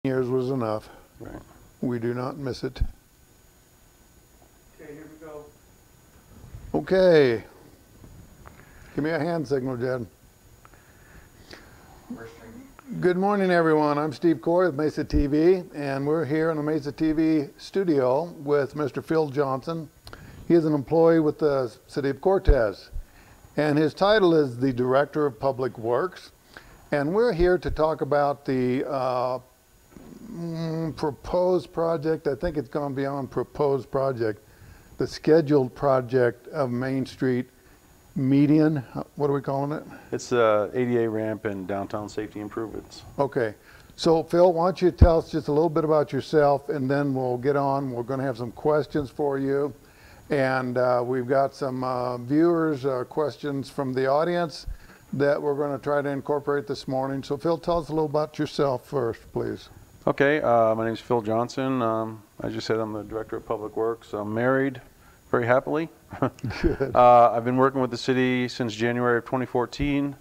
Years was enough. Right. We do not miss it. Okay, here we go. Okay. Give me a hand signal, Jed. Good morning, everyone. I'm Steve Corey with Mesa TV, and we're here in the Mesa TV studio with Mr. Phil Johnson. He is an employee with the City of Cortez, and his title is the Director of Public Works. And we're here to talk about the proposed project. I think it's gone beyond proposed project. The scheduled project of Main Street median. What are we calling it? It's the ADA ramp and downtown safety improvements. Okay. So Phil, why don't you tell us just a little bit about yourself, and then we'll get on. We're going to have some questions for you. And we've got some viewers' questions from the audience that we're going to try to incorporate this morning. So Phil, tell us a little about yourself first, please. Okay, my name is Phil Johnson. As you said, I'm the Director of Public Works. I'm married very happily. Good. I've been working with the city since January of 2014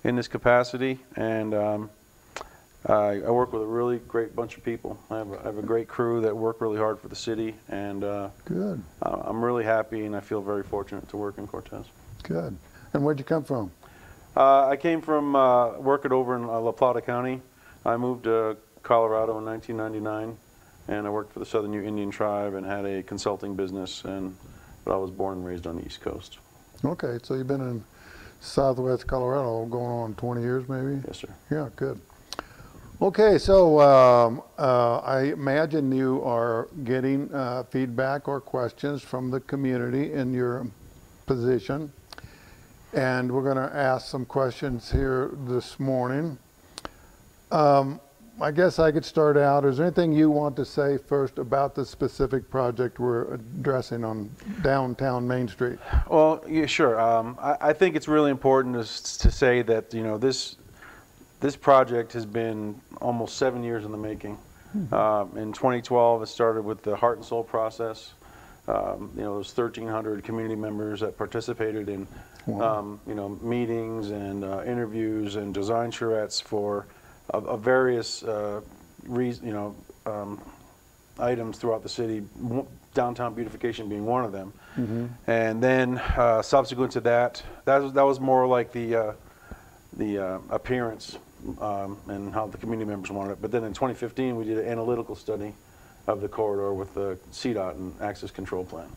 in this capacity, and I work with a really great bunch of people. I have a great crew that work really hard for the city, and Good. I'm really happy, and I feel very fortunate to work in Cortez. Good. And where'd you come from? I came from working over in La Plata County. I moved to Colorado in 1999, and I worked for the Southern Ute Indian Tribe and had a consulting business, but I was born and raised on the East Coast. Okay, so you've been in Southwest Colorado going on 20 years maybe? Yes, sir. Yeah, good. Okay, so I imagine you are getting feedback or questions from the community in your position. And we're going to ask some questions here this morning. I guess I could start out. Is there anything you want to say first about the specific project we're addressing on downtown Main Street? Well, yeah, sure. I think it's really important to say that, you know, this project has been almost 7 years in the making. Mm-hmm. In 2012, it started with the Heart and Soul process. You know, there's 1,300 community members that participated in, wow, you know, meetings and interviews and design charrettes for various items throughout the city, downtown beautification being one of them. Mm-hmm. And then subsequent to that was more like the appearance and how the community members wanted it. But then in 2015, we did an analytical study of the corridor with the CDOT and access control plan.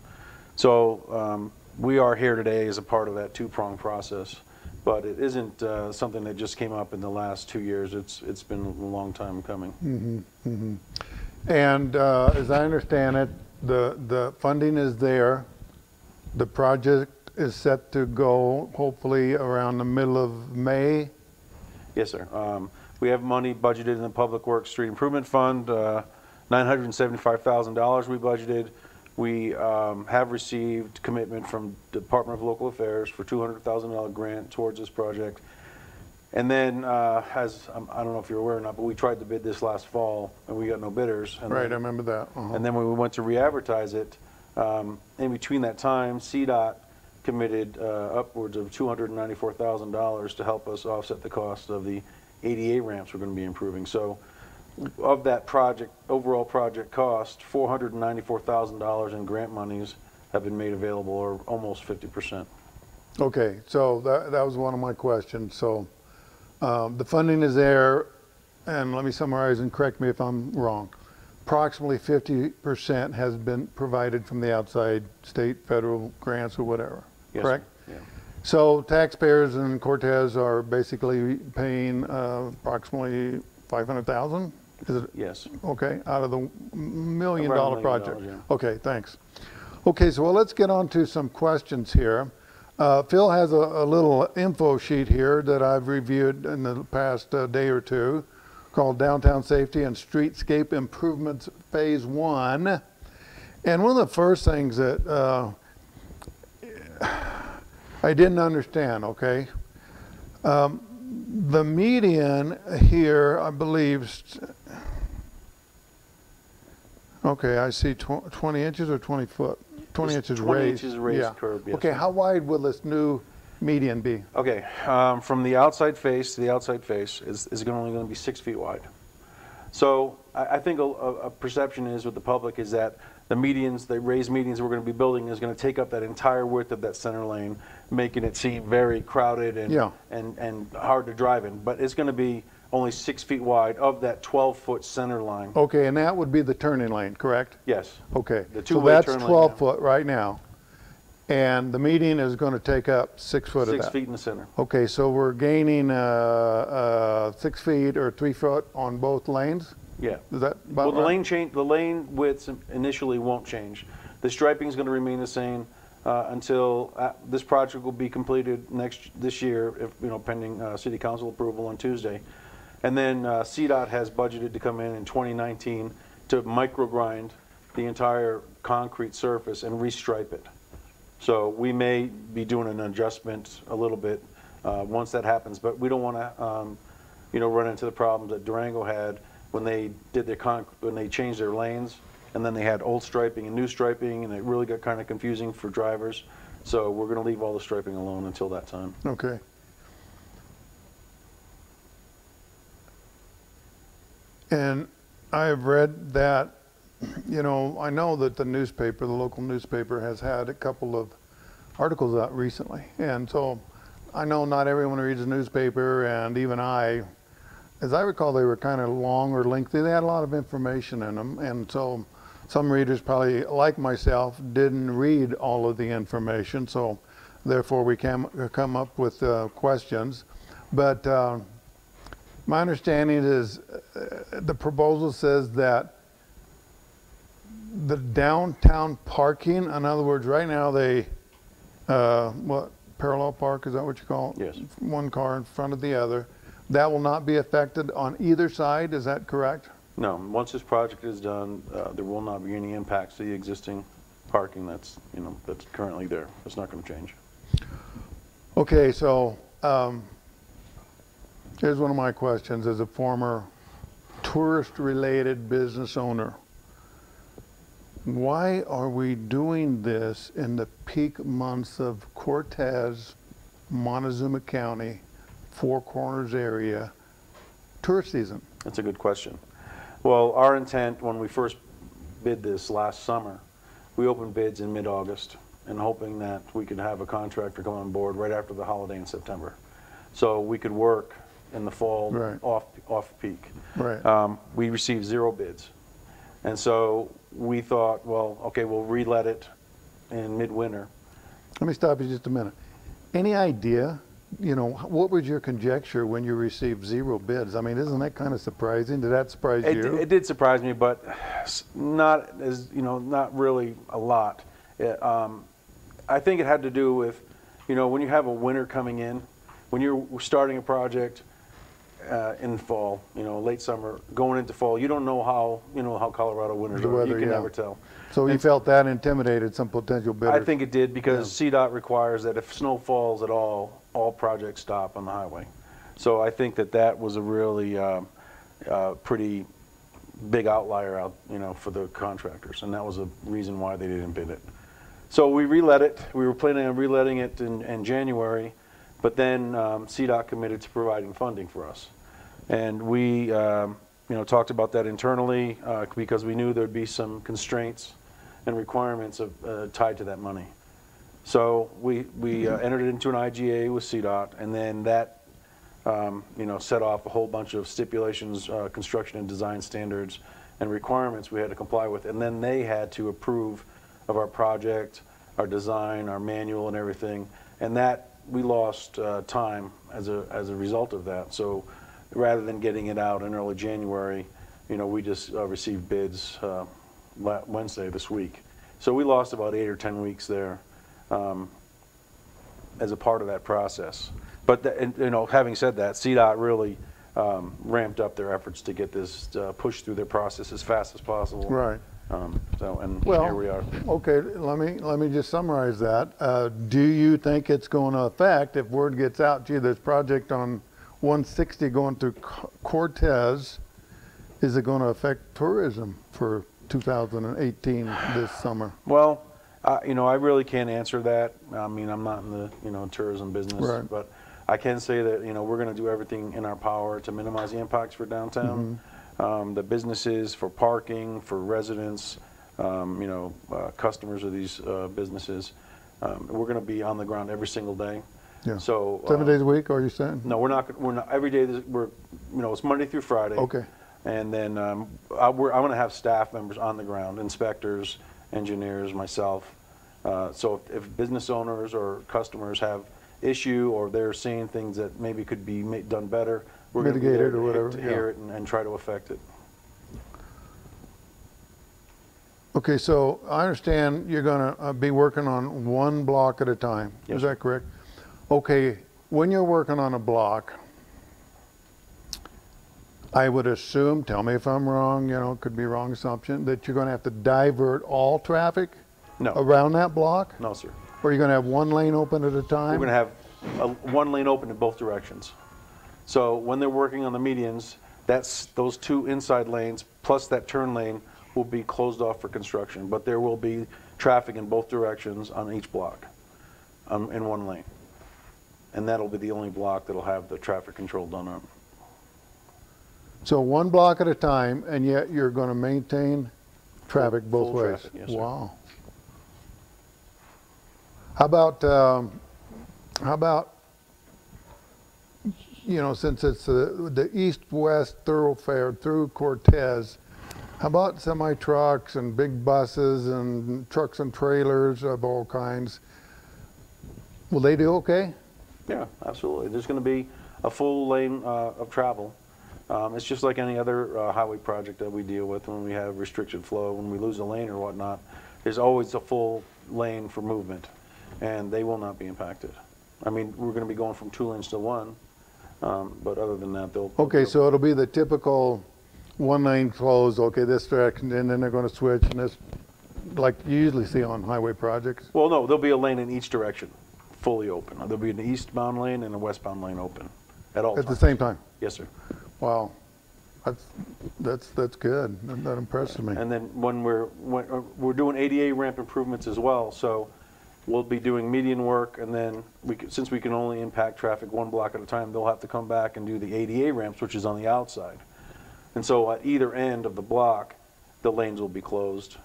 So we are here today as a part of that two-pronged process. But it isn't something that just came up in the last 2 years. It's been a long time coming. Mm-hmm, mm-hmm. And as I understand it, the funding is there. The project is set to go hopefully around the middle of May. Yes, sir. We have money budgeted in the Public Works Street Improvement Fund, $975,000 we budgeted. We have received commitment from the Department of Local Affairs for $200,000 grant towards this project. And then, I don't know if you're aware or not, but we tried to bid this last fall, and we got no bidders. And right, then, I remember that. And then when we went to re-advertise it, in between that time, CDOT committed upwards of $294,000 to help us offset the cost of the ADA ramps we're going to be improving. So, of that project, overall project cost, $494,000 in grant monies have been made available, or almost 50%. Okay, so that was one of my questions. So the funding is there, and let me summarize and correct me if I'm wrong. Approximately 50% has been provided from the outside, state, federal grants or whatever, yes, correct? Yeah. So taxpayers in Cortez are basically paying approximately $500,000? Is it? Yes. Okay, out of the $1 million project. Yeah. Okay, thanks. Okay, so well, let's get on to some questions here. Phil has a little info sheet here that I've reviewed in the past day or two called Downtown Safety and Streetscape Improvements Phase 1. And one of the first things that I didn't understand, okay? The median here, I believe, okay, I see 20 inches or 20 foot? 20 inches 20 raised. inches raised yeah. curb, yes. Okay, how wide will this new median be? Okay, from the outside face to the outside face is only going to be 6 feet wide. So I think a perception is with the public is that the medians, the raised medians we're going to be building is going to take up that entire width of that center lane, making it seem very crowded and hard to drive in. But it's going to be only 6 feet wide of that 12-foot center line. Okay, and that would be the turning lane, correct? Yes. Okay, The so two-way that's turn lane 12 now. foot right now, and the median is going to take up 6 foot of that. 6 feet in the center. Okay, so we're gaining 6 feet or 3 foot on both lanes? Yeah. Is that Well, about the right? the lane widths initially won't change. The striping is going to remain the same until this project will be completed this year, if pending City Council approval on Tuesday. And then CDOT has budgeted to come in 2019 to microgrind the entire concrete surface and restripe it. So we may be doing an adjustment a little bit once that happens, but we don't want to, run into the problems that Durango had when they did when they changed their lanes, and then they had old striping and new striping, and it really got kind of confusing for drivers. So we're going to leave all the striping alone until that time. Okay. And I have read that, I know that the newspaper, the local newspaper, has had a couple of articles out recently. And so I know not everyone reads the newspaper, and even I, as I recall, they were kind of long or lengthy. They had a lot of information in them. And so some readers probably, like myself, didn't read all of the information. So therefore we can come up with questions. But my understanding is the proposal says that the downtown parking, in other words, right now they, parallel park, is that what you call it? Yes. One car in front of the other. That will not be affected on either side, is that correct? No, once this project is done, there will not be any impacts to the existing parking that's currently there. It's not going to change. Okay, so here's one of my questions as a former tourist-related business owner. Why are we doing this in the peak months of Cortez, Montezuma County, Four Corners area, tourist season? That's a good question. Well, our intent when we first bid this last summer, we opened bids in mid-August and hoping that we could have a contractor come on board right after the holiday in September. So we could work in the fall Right. off peak. Right. We received 0 bids. And so we thought, well, okay, we'll relet it in midwinter. Let me stop you just a minute. Any idea, what was your conjecture when you received 0 bids? I mean, isn't that kind of surprising? Did that surprise you? It did surprise me, but not as, not really a lot. I think it had to do with, when you have a winter coming in, when you're starting a project in fall, late summer, going into fall, you don't know how Colorado winters The are. weather, You can yeah. never tell. So you felt that intimidated some potential bidders? I think it did because CDOT requires that if snow falls at all projects stop on the highway. So I think that was a really pretty big outlier out, for the contractors, and that was a reason why they didn't bid it. So we relet it. We were planning on reletting it in January, but then CDOT committed to providing funding for us, and we talked about that internally because we knew there'd be some constraints and requirements tied to that money. So we entered into an IGA with CDOT, and then that set off a whole bunch of stipulations, construction and design standards and requirements we had to comply with, and then they had to approve of our project, our design, our manual, and everything, and that we lost time as a result of that. So rather than getting it out in early January, we just received bids Wednesday this week. So we lost about 8 or 10 weeks there as a part of that process. But having said that, CDOT really ramped up their efforts to get this pushed through their process as fast as possible. Right. Here we are. Okay, let me just summarize that. Do you think it's going to affect, if word gets out, gee, this project on 160 going through Cortez, is it going to affect tourism for 2018 this summer? Well, I really can't answer that. I mean, I'm not in the tourism business, Right. but I can say that we're going to do everything in our power to minimize the impacts for downtown. the businesses, for parking, for residents, customers of these businesses. We're going to be on the ground every single day. Yeah. So 7 days a week, are you saying? No, we're not. We're not every day. It's Monday through Friday. Okay. And then I'm going to have staff members on the ground, inspectors, engineers, myself. So if business owners or customers have issue or they're seeing things that maybe could be done better, we're going to be there or whatever, to hear it and try to affect it. Okay, so I understand you're going to be working on one block at a time. Yes, Is that correct? Okay, when you're working on a block, I would assume, tell me if I'm wrong, it could be a wrong assumption, that you're going to have to divert all traffic around that block? No, sir. Or you're going to have one lane open at a time? We're going to have one lane open in both directions. So when they're working on the medians, those two inside lanes plus that turn lane will be closed off for construction. But there will be traffic in both directions on each block in one lane. And that'll be the only block that'll have the traffic control done on. So one block at a time, and yet you're going to maintain traffic both ways? Traffic, yes, sir. Wow. How about, since it's the east-west thoroughfare through Cortez, how about semi-trucks and big buses and trucks and trailers of all kinds? Will they do okay? Yeah, absolutely. There's going to be a full lane of travel. It's just like any other highway project that we deal with when we have restricted flow. When we lose a lane or whatnot, there's always a full lane for movement, and they will not be impacted. I mean, we're going to be going from 2 lanes to 1, but other than that, they'll... Okay, so it'll be the typical one lane closed, okay, this direction, and then they're going to switch, and this, like you usually see on highway projects? Well, no, there'll be a lane in each direction, fully open. There'll be an eastbound lane and a westbound lane open at all times. At the same time? Yes, sir. Wow, that's good. That impresses me. And then when we're doing ADA ramp improvements as well, so we'll be doing median work, and then since we can only impact traffic one block at a time, they'll have to come back and do the ADA ramps, which is on the outside. And so at either end of the block, the lanes will be closed,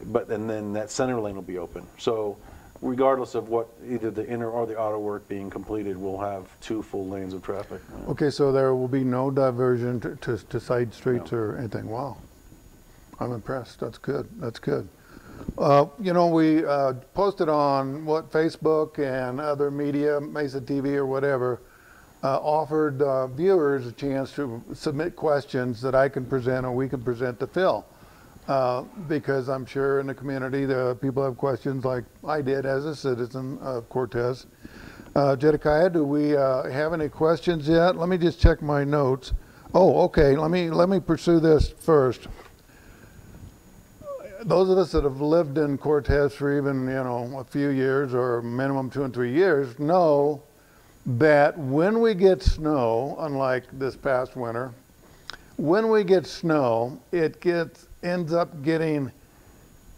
and then that center lane will be open. So regardless of what either the inner or the outer work being completed, we'll have 2 full lanes of traffic. Okay, so there will be no diversion to side streets or anything. Wow, I'm impressed. That's good. That's good. We posted on Facebook and other media, Mesa TV or whatever, offered viewers a chance to submit questions that I can present or we can present to Phil. Because I'm sure in the community the people have questions like I did as a citizen of Cortez. Jedediah, do we have any questions yet? Let me just check my notes. Oh, okay. Let me pursue this first. Those of us that have lived in Cortez for even a few years or minimum 2 and 3 years know that when we get snow, unlike this past winter, when we get snow, it ends up getting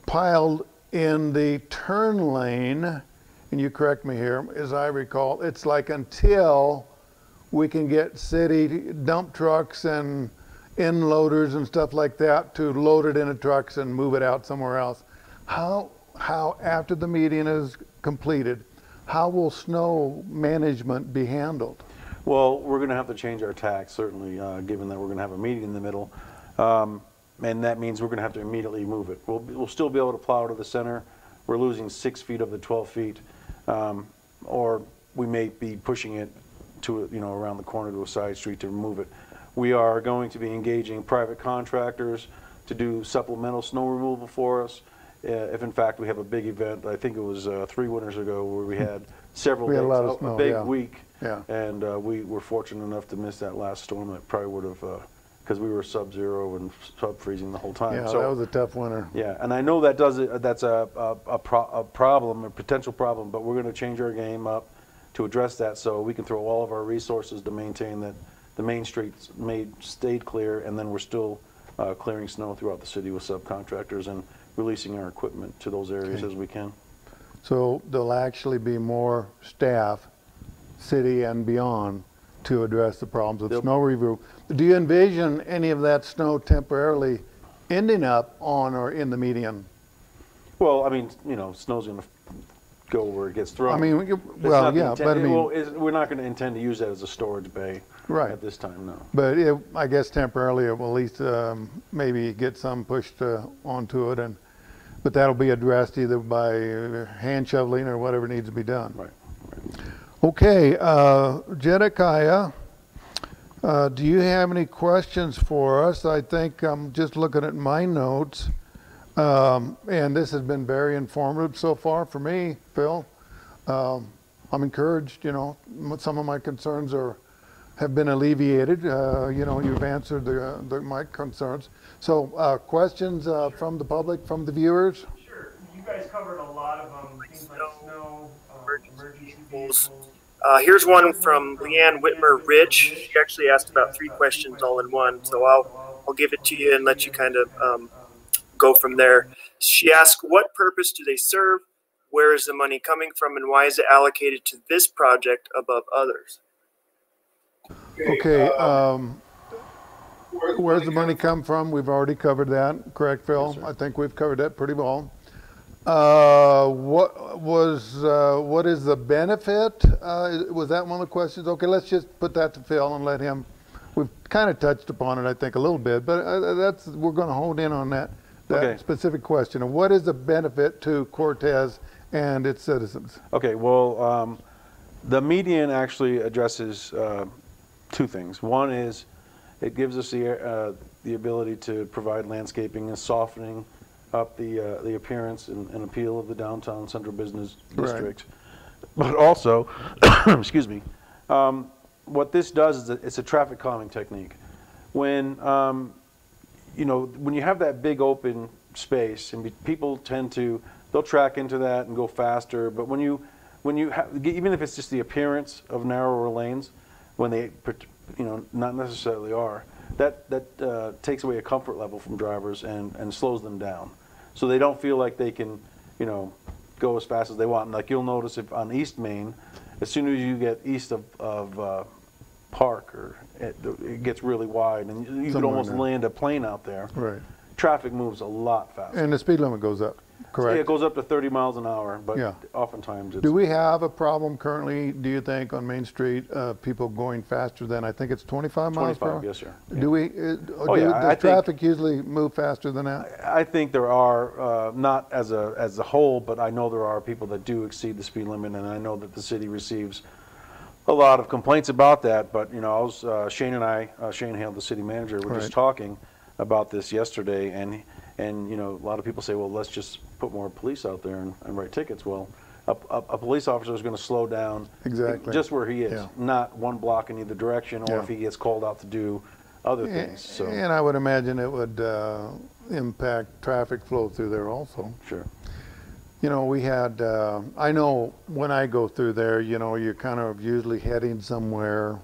piled in the turn lane, and you correct me here, as I recall, it's like until we can get city dump trucks and end loaders and stuff like that to load it into trucks and move it out somewhere else. How after the median is completed, how will snow management be handled? Well, we're going to have to change our tack, certainly, given that we're going to have a median in the middle. And that means we're going to have to immediately move it. We'll still be able to plow to the center. We're losing 6 feet of the 12 feet. Or we may be pushing it to, around the corner to a side street to move it. We are going to be engaging private contractors to do supplemental snow removal for us. If in fact we have a big event, I think it was 3 winters ago where we had several days, a big week. Yeah. And we were fortunate enough to miss that last storm that probably would have, because we were sub-zero and sub-freezing the whole time. Yeah, so, that was a tough winter. Yeah, and I know that's a problem, a potential problem, but we're going to change our game up to address that so we can throw all of our resources to maintain that the main streets stayed clear, and then we're still clearing snow throughout the city with subcontractors and releasing our equipment to those areas as we can. So there'll actually be more staff, city and beyond, to address the problems with snow removal. Do you envision any of that snow temporarily ending up on or in the median? Well, I mean, you know, snow's going to go where it gets thrown. I mean, well, yeah, but I mean, we're not going to intend to use that as a storage bay at this time, no. But I guess temporarily it will at least maybe get some pushed onto it, but that'll be addressed either by hand shoveling or whatever needs to be done. Right. Okay, Jedediah, do you have any questions for us? I think I'm just looking at my notes, and this has been very informative so far for me, Phil. I'm encouraged, you know, some of my concerns have been alleviated. You know, you've answered my concerns. So questions from the public, from the viewers? Sure. You guys covered a lot of things like snow, emergency vehicles. Here's one from Leanne Whitmer Ridge. She actually asked about 3 questions all in one, so I'll give it to you and let you kind of go from there. She asked, what purpose do they serve? Where is the money coming from, and why is it allocated to this project above others? Okay, where's the money come from? We've already covered that, correct, Phil? Yes, I think we've covered that pretty well. What is the benefit? Was that one of the questions? Okay, let's just put that to Phil and let him. We've kind of touched upon it, I think, a little bit, but we're going to hone in on that specific question. And what is the benefit to Cortez and its citizens? Okay, well, the median actually addresses 2 things. One is it gives us the ability to provide landscaping and softening up the appearance and appeal of the downtown central business district. But also, excuse me, what this does is it's a traffic calming technique. When you know, when you have that big open space, and people they'll track into that and go faster. But when you have, even if it's just the appearance of narrower lanes, when they, you know, not necessarily are, that takes away a comfort level from drivers and slows them down, so they don't feel like they can, you know, go as fast as they want. And like you'll notice, if on East Main, as soon as you get east of Park, it gets really wide, and you could almost land a plane out there. Right. Traffic moves a lot faster. And the speed limit goes up, correct? Yeah, it goes up to 30 miles an hour, but oftentimes it's... Do we have a problem currently, do you think, on Main Street, people going faster than, I think it's 25 miles per hour? 25, yes, sir. Yeah. Do we, does traffic usually move faster than that? I think there are, not as a whole, but I know there are people that do exceed the speed limit, and I know that the city receives a lot of complaints about that. But, you know, Shane Hale, the city manager, were just talking about this yesterday, and you know, a lot of people say, well, let's just put more police out there and write tickets. Well, a police officer is going to slow down just where he is, not one block in either direction, or if he gets called out to do other things. So. And I would imagine it would impact traffic flow through there also. Sure. You know, we had, I know when I go through there, you know, you're kind of usually heading somewhere.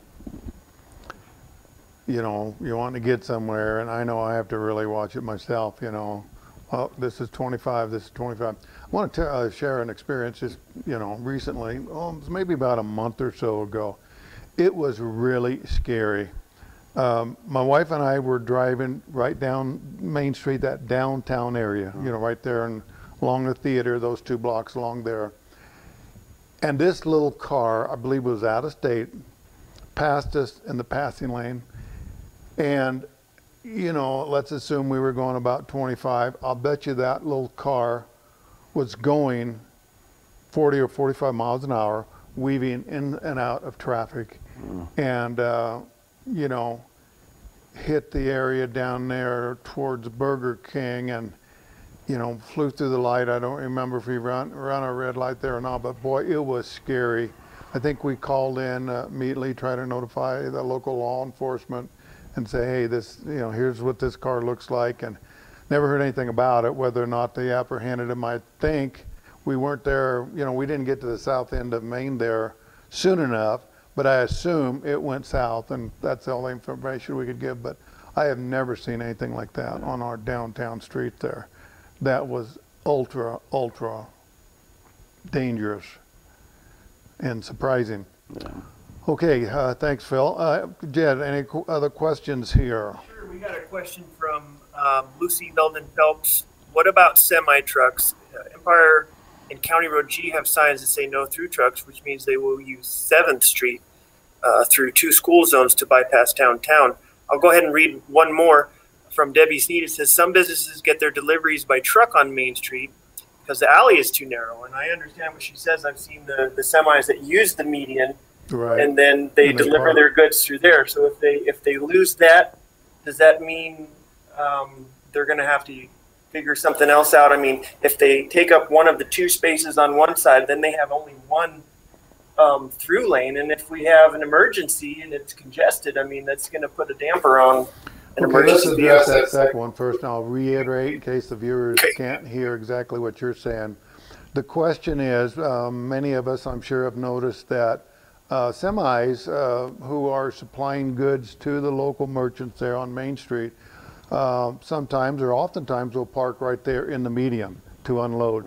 You know, you want to get somewhere, and I know I have to really watch it myself, you know. Well, this is 25, this is 25. I want to share an experience just, you know, recently, it was maybe about a month or so ago. It was really scary. My wife and I were driving right down Main Street, that downtown area, you know, right there and along the theater, those 2 blocks along there. And this little car, I believe was out of state, passed us in the passing lane. And, you know, let's assume we were going about 25. I'll bet you that little car was going 40 or 45 miles an hour, weaving in and out of traffic. And, you know, hit the area down there towards Burger King and, you know, flew through the light. I don't remember if we run a red light there or not, but boy, it was scary. I think we called in immediately, tried to notify the local law enforcement and say, hey, this, you know, here's what this car looks like, and never heard anything about it, whether or not they apprehended him. I think we weren't there, you know, we didn't get to the south end of Maine there soon enough, but I assume it went south, and that's all the information we could give. But I have never seen anything like that on our downtown street there. That was ultra, ultra dangerous and surprising. Okay, thanks, Phil. Jed, any other questions here? Sure, we got a question from Lucy Belden Phelps. What about semi trucks? Empire and County Road G have signs that say no through trucks, which means they will use 7th Street through 2 school zones to bypass downtown. I'll go ahead and read one more from Debbie Sneed. It says some businesses get their deliveries by truck on Main Street because the alley is too narrow. And I understand what she says. I've seen the semis that use the median, Right. and then they And they deliver park. their goods through there. So if they lose that, does that mean they're going to have to figure something else out? I mean, if they take up one of the 2 spaces on one side, then they have only one through lane. And if we have an emergency and it's congested, I mean, that's going to put a damper on an Okay, let's emergency. address that second one first, and I'll reiterate in case the viewers can't hear exactly what you're saying. The question is, many of us, I'm sure, have noticed that semis who are supplying goods to the local merchants there on Main Street sometimes or oftentimes will park right there in the median to unload.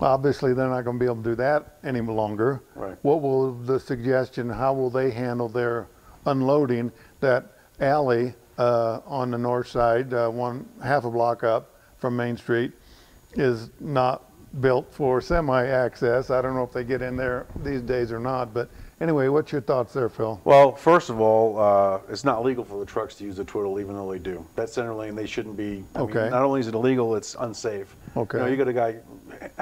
Obviously, they're not going to be able to do that any longer. Right. What will the suggestion, how will they handle their unloading? That alley on the north side, half a block up from Main Street, is not built for semi access. I don't know if they get in there these days or not, but anyway, what's your thoughts there, Phil? Well, first of all, it's not legal for the trucks to use the twiddle, even though they do. That center lane, they shouldn't be. I mean, Okay. not only is it illegal, it's unsafe. Okay. You know, you got a guy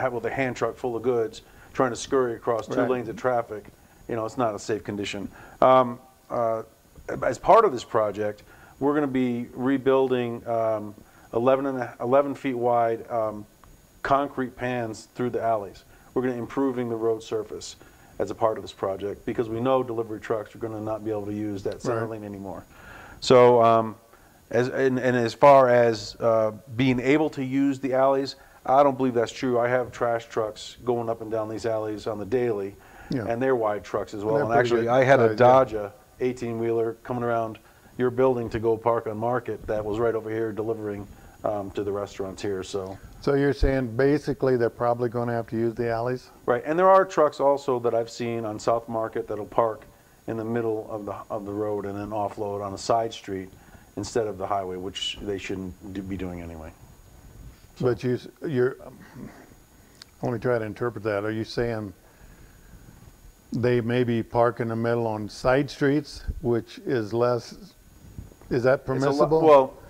with a hand truck full of goods trying to scurry across 2 Right. lanes of traffic. You know, it's not a safe condition. As part of this project, we're going to be rebuilding 11 feet wide concrete pans through the alleys. We're going to improving the road surface as a part of this project because we know delivery trucks are going to not be able to use that center Right. lane anymore. So as far as being able to use the alleys, I don't believe that's true. I have trash trucks going up and down these alleys on the daily, Yeah. and they're wide trucks as well. They're And pretty actually, good I had a size, Dodge 18-wheeler coming around your building to go park on Market that was right over here delivering to the restaurants here. So you're saying basically they're probably going to have to use the alleys? right, and there are trucks also that I've seen on South Market that'll park in the middle of the road and then offload on a side street instead of the highway, which they shouldn't be doing anyway. But you're, I want to try to interpret that. Are you saying they maybe park in the middle on side streets, which is less, is that permissible?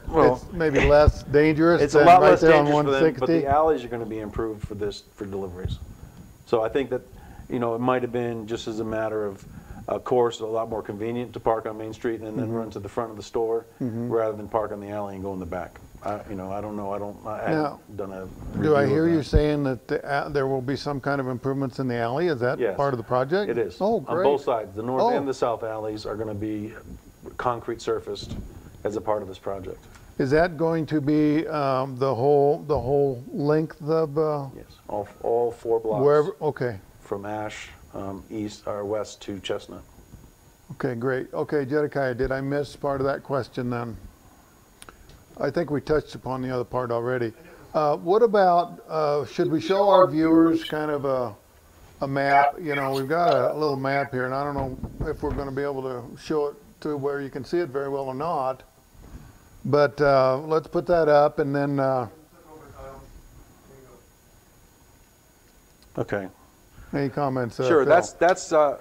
Well, It's maybe less dangerous it's a than lot right less there on dangerous for them, but 160? the alleys are going to be improved for deliveries. So I think that, you know, it might have been just as a matter of course, a lot more convenient to park on Main Street and then run to the front of the store rather than park on the alley and go in the back. You know, I don't know. I haven't done a Do I review hear of you that. saying that there will be some kind of improvements in the alley? Is that Yes. part of the project? It is. Oh, On great. both sides, the north Oh. and the south alleys are going to be concrete surfaced as a part of this project. Is that going to be the whole length of Yes, all 4 blocks wherever? Okay. from Ash east or west to Chestnut. Okay, great. Okay, Jedediah, did I miss part of that question then? I think we touched upon the other part already. What about, should we show our viewers kind of a map? You know, we've got a little map here, and I don't know if we're going to be able to show it to where you can see it very well or not. But let's put that up, and then, Okay. any comments? Sure. Phil? That's. Go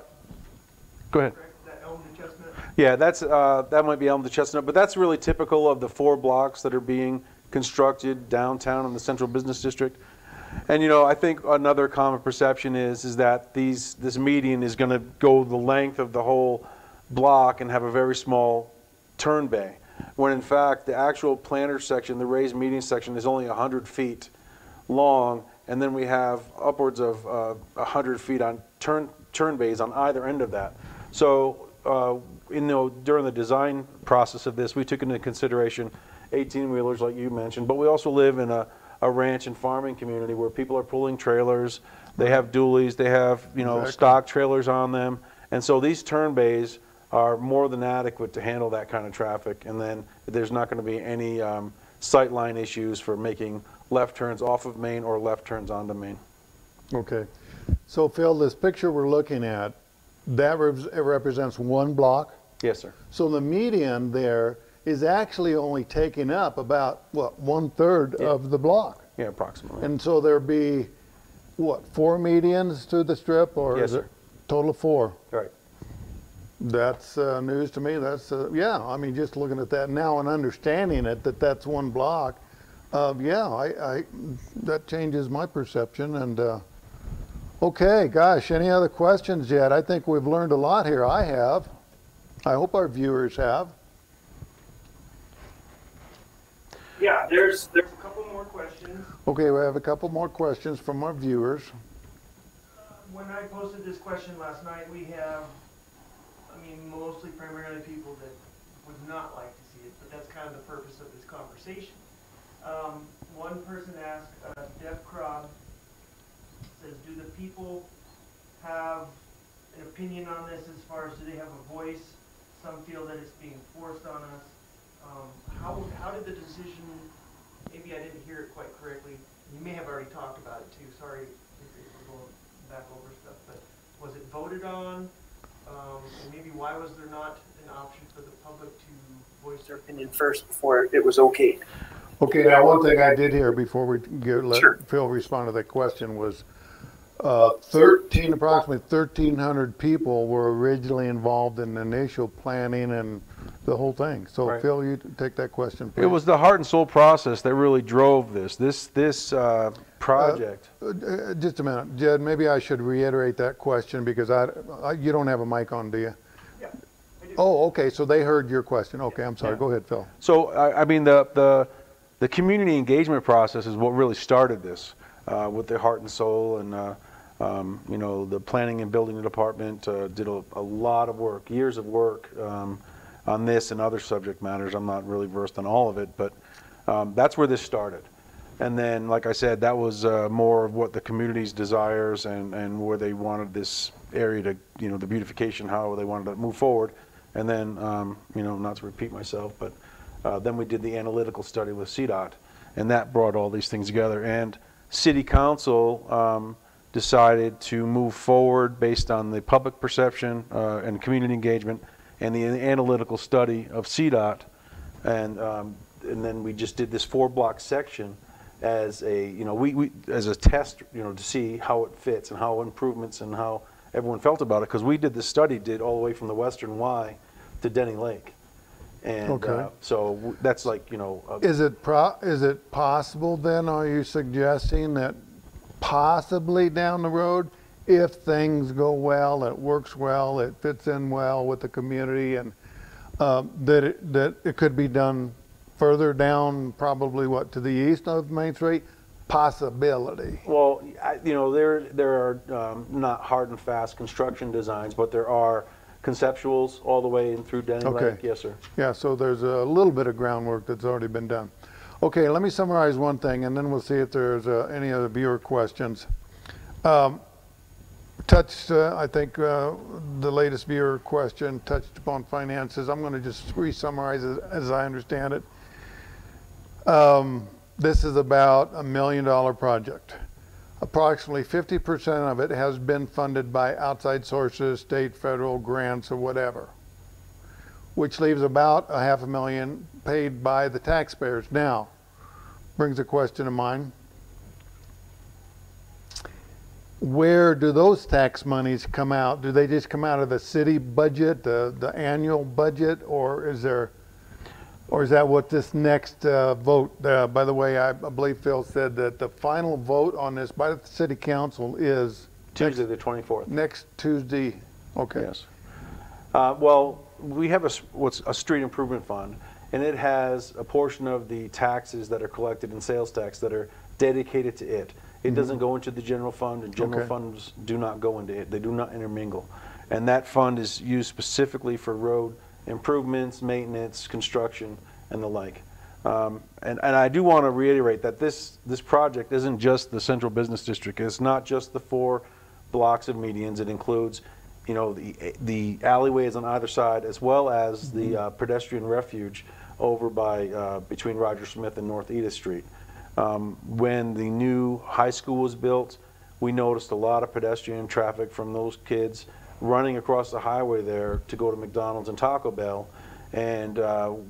ahead. That Elm to Chestnut? Yeah, that might be Elm to Chestnut, but that's really typical of the 4 blocks that are being constructed downtown in the Central Business District. And you know, I think another common perception is that this median is going to go the length of the whole block and have a very small turn bay, when in fact the actual planter section, the raised median section, is only 100 feet long, and then we have upwards of 100 feet on turn bays on either end of that. So, during the design process of this, we took into consideration 18-wheelers, like you mentioned, but we also live in a ranch and farming community where people are pulling trailers. They have dualies, they have, you know, Exactly. stock trailers on them, and so these turn bays are more than adequate to handle that kind of traffic. And then there's not going to be any sight line issues for making left turns off of Main or left turns onto Main. Okay. So Phil, this picture we're looking at, that it represents one block. Yes, sir. So the median there is actually only taking up about, what, 1/3 of the block? Yeah, approximately. And so there'd be, what, 4 medians through the strip, or Yes, is it sir. total of 4? Right. That's news to me. That's, yeah, I mean, just looking at that now and understanding it, that that's one block, yeah, that changes my perception. And okay, gosh, any other questions yet? I think we've learned a lot here. I have. I hope our viewers have. Yeah, there's a couple more questions. Okay, we have a couple more questions from our viewers. When I posted this question last night, we have, I mean, mostly primarily people that would not like to see it, but that's kind of the purpose of this conversation. One person asked, Deb Krob says, do the people have an opinion on this as far as do they have a voice? Some feel that it's being forced on us. How did the decision, maybe I didn't hear it quite correctly, you may have already talked about it too, sorry if we're going back over stuff, but was it voted on? And maybe why was there not an option for the public to voice their opinion First, before it was okay. Okay, now one thing I did hear before we let Sure. Phil respond to that question was approximately 1,300 people were originally involved in the initial planning and the whole thing. So Right. Phil, you take that question, please. It was the heart and soul process that really drove this project. Just a minute, Jed, maybe I should reiterate that question because you don't have a mic on, do you? Yeah, I do. Oh, okay, so they heard your question. Okay, I'm sorry. Yeah. Go ahead, Phil. So, I mean, the community engagement process is what really started this with the heart and soul, and you know, the planning and building department did a lot of work, years of work on this and other subject matters. I'm not really versed on all of it, but that's where this started. And then, like I said, that was more of what the community's desires and where they wanted this area to, you know, the beautification, how they wanted to move forward. And then, you know, not to repeat myself, but then we did the analytical study with CDOT, and that brought all these things together. And City Council decided to move forward based on the public perception and community engagement and the analytical study of CDOT. And then we just did this 4-block section as a, you know, we as a test, you know, to see how it fits and how improvements and how everyone felt about it, because we did this study, all the way from the Western Y to Denny Lake. And Okay. so that's like, you know. Is it possible then, are you suggesting that possibly down the road, if things go well, it works well, it fits in well with the community, and that it could be done further down, probably what, to the east of Main Street? Possibility. Well, you know, there are not hard and fast construction designs, but there are conceptuals all the way in through Denny Okay. Lake. Yes, sir. Yeah, so there's a little bit of groundwork that's already been done. Okay, let me summarize one thing, and then we'll see if there's any other viewer questions. I think the latest viewer question touched upon finances. I'm going to just re-summarize it as I understand it. This is about $1 million project. Approximately 50% of it has been funded by outside sources, state, federal, grants, or whatever, which leaves about $500,000 paid by the taxpayers. Now, brings a question to mind. Where do those tax monies come out? Do they just come out of the city budget, the annual budget, or is that what this next vote? By the way, I believe Phil said that the final vote on this by the city council is Tuesday the 24th. next Tuesday. Okay. Yes. Well, we have what's a street improvement fund, and it has a portion of the taxes that are collected in sales tax that are dedicated to it. It doesn't go into the general fund, and general funds do not go into it. They do not intermingle. And that fund is used specifically for road improvements, maintenance, construction, and the like. And I do want to reiterate that this project isn't just the central business district. It's not just the 4 blocks of medians. It includes, you know, the alleyways on either side, as well as the pedestrian refuge over by between Roger Smith and North Edith Street. When the new high school was built, we noticed a lot of pedestrian traffic from those kids running across the highway there to go to McDonald's and Taco Bell, and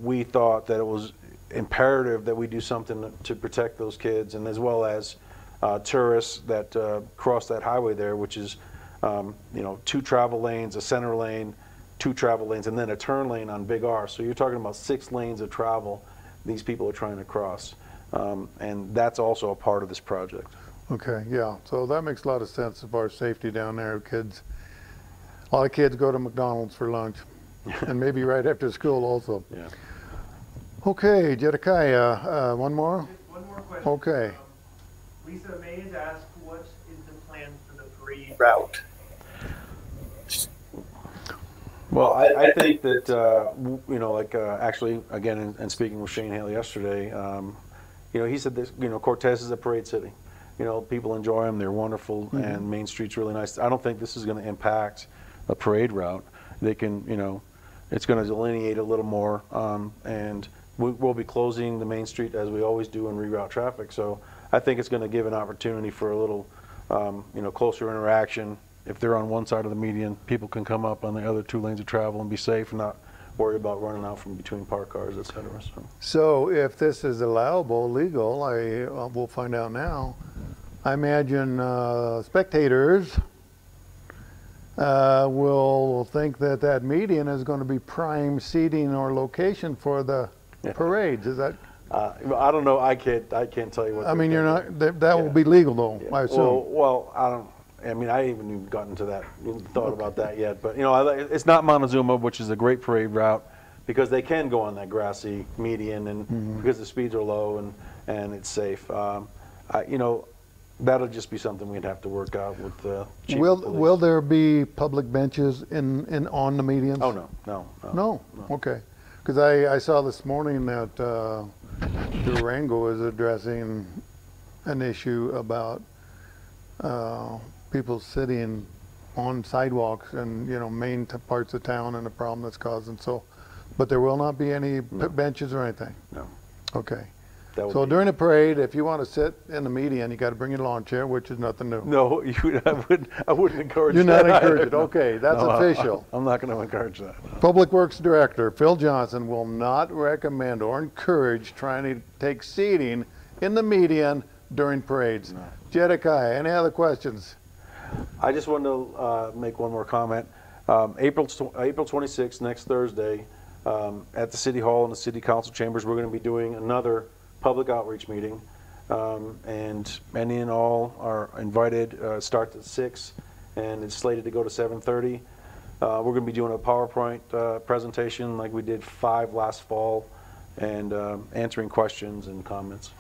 we thought that it was imperative that we do something to protect those kids, and as well as tourists that cross that highway there, which is 2 travel lanes, a center lane, 2 travel lanes, and then a turn lane on Big R. So you're talking about 6 lanes of travel these people are trying to cross, and that's also a part of this project. Okay, yeah, so that makes a lot of sense as far as safety down there. Kids, a lot of kids go to McDonald's for lunch, and maybe right after school also. Yeah. Okay, Jedediah, one more? Just one more question. Okay. Lisa May has asked, what is the plan for the parade Route. Well, I think that, actually, again, and speaking with Shane Hale yesterday, he said this, Cortez is a parade city. People enjoy them, they're wonderful, and Main Street's really nice. I don't think this is going to impact a parade route. They can, it's going to delineate a little more, and we'll be closing the Main Street as we always do and reroute traffic. So I think it's going to give an opportunity for a little, closer interaction. If they're on one side of the median, people can come up on the other 2 lanes of travel and be safe and not worry about running out from between parked cars, et cetera. So if this is allowable, legal, we'll find out now. I imagine spectators will think that median is going to be prime seating or location for the parades. Is that? I don't know. I can't tell you what. I mean, you're not. That will be legal, though. Yeah. I assume. Well, I don't. I mean, I haven't even gotten to that, thought about that yet. But it's not Montezuma, which is a great parade route, because they can go on that grassy median, and because the speeds are low and it's safe. That'll just be something we'd have to work out with the chief of police. Will there be public benches on the medians? Oh no. Okay, because I saw this morning that Durango is addressing an issue about people sitting on sidewalks and main parts of town, and the problem that's causing. So, but there will not be any benches or anything. No. Okay. So during the parade, if you want to sit in the median, you got to bring your lawn chair, which is nothing new. No, I wouldn't encourage that. You're not encouraged. Okay, that's official. I'm not going to encourage that. No. Public Works Director Phil Johnson will not recommend or encourage trying to take seating in the median during parades. No. Jedediah, any other questions? I just wanted to make one more comment. April 26th, next Thursday, at the City Hall and the City Council chambers, we're going to be doing another public outreach meeting, and any and all are invited. Starts at 6 and it's slated to go to 7:30. We're going to be doing a PowerPoint presentation like we did 5 last fall, and answering questions and comments.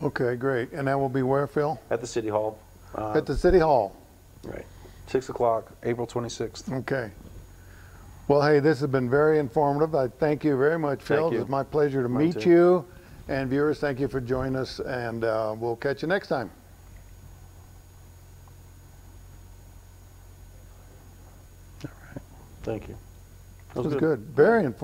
Okay, great. And that will be where, Phil? At the City Hall. At the City Hall. Right. 6 o'clock, April 26th. Okay. Well, hey, this has been very informative. I thank you very much, Phil. Thank you. It's my pleasure to meet you. And viewers, thank you for joining us, and we'll catch you next time. All right. Thank you. That was good. Very informative.